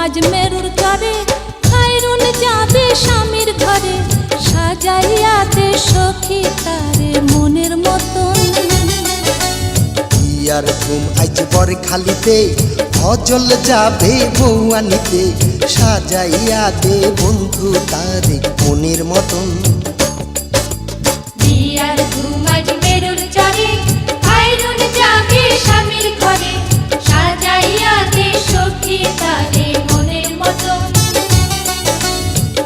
আজ মেরুর চরে, খায়রুন যাবে স্বামীর ঘরে, সাজাইয়া দে সখী তারে মনের মতন। বিয়ার ঘুম আজ বর খালিতে, ফজল যাবে বউ আনিতে, সাজাইয়া দে বন্ধু তারে মনের মতন। বিয়ার ঘুম আজ মেরুর চরে, খায়রুন যাবে স্বামীর ঘরে, সাজাইয়া দে সখী তারে মনের মতন।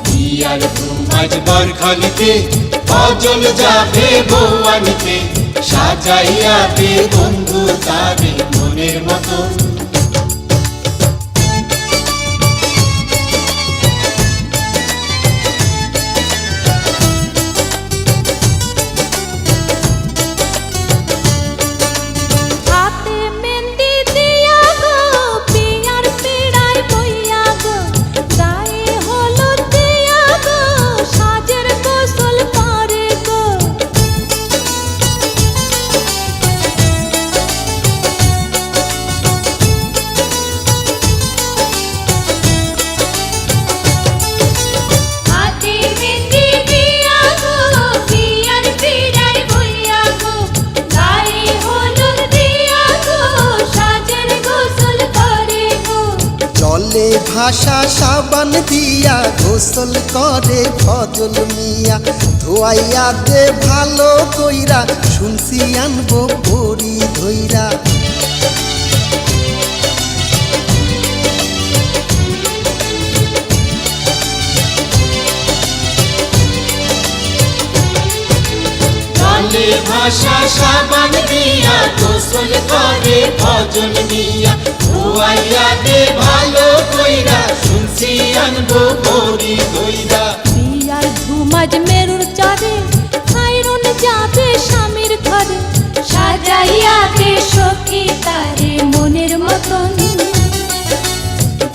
বিয়ার ঘুম আজ বর খালিতে, ফজল যাবে বউ আনিতে, সাজাইয়া দে বন্ধু তারে মনের মতন। ভাষা সাবান দিয়া গোসল করে ফজল মিয়া, ধোয়াইয়া দে ভালো কইরা, শুনছি আনবো পরি ধইরা। ভাষা সাবান দিয়া গোসল করে ফজল মিয়া, ধোয়াইয়া দে ভালো কইরা, শুনছি আনবো পরি ধইরা। বিয়ার ঘুম আজ মেরুর চরে, খায়রুন যাবে স্বামীর ঘরে, সাজাইয়া দে সখী তারে মনের মতন।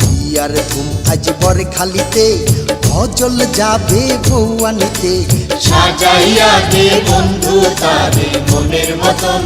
বিয়ার ঘুম আজ বর খালিতে, ফজল যাবে বউ আনিতে, সাজাইয়া দে বন্ধু তারে মনের মতন।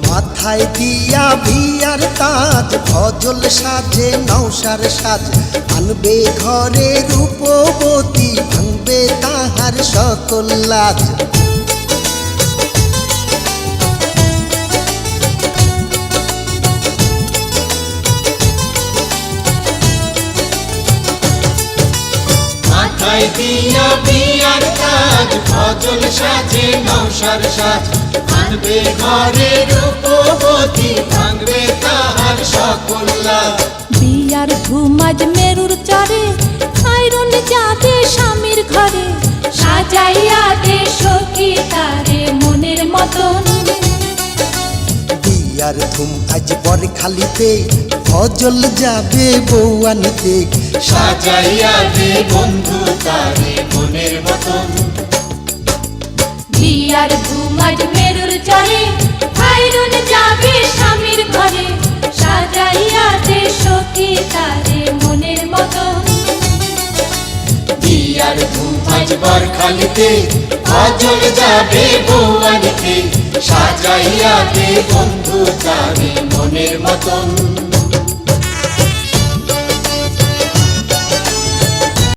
মাথায় দিয়া বিয়ার তাজ, ফজল সাজে নওশার সাজ, আনবে ঘরে রূপবতী, ভাঙবে তাহার সকল লাজ। মাথায় দিয়া বিয়ার তাজ, ফজল সাজে নওশার সাজ, আনবে ঘরে রূপবতী, ভাঙবে তাহার সকল লাজ। বিয়ার ঘুম আজ মেরুর চরে, খায়রুন যাবে স্বামীর ঘরে, সাজাইয়া দে সখী তারে মনের মতন। বিয়ার ঘুম আজ বর খালিতে, ফজল যাবে বউ আনিতে, সাজাইয়া দে বন্ধু তারে মনের মতন। বিয়ার ঘুম আজ মেরুর চরে, খায়রুন যাবে স্বামীর ঘরে, সাজাইয়া দে সখী তারে মনের মতন। বিয়ার ঘুম আজ বর খালিতে, ফজল যাবে বউ আনিতে, সাজাইয়া দে বন্ধু তারে মনের মতন।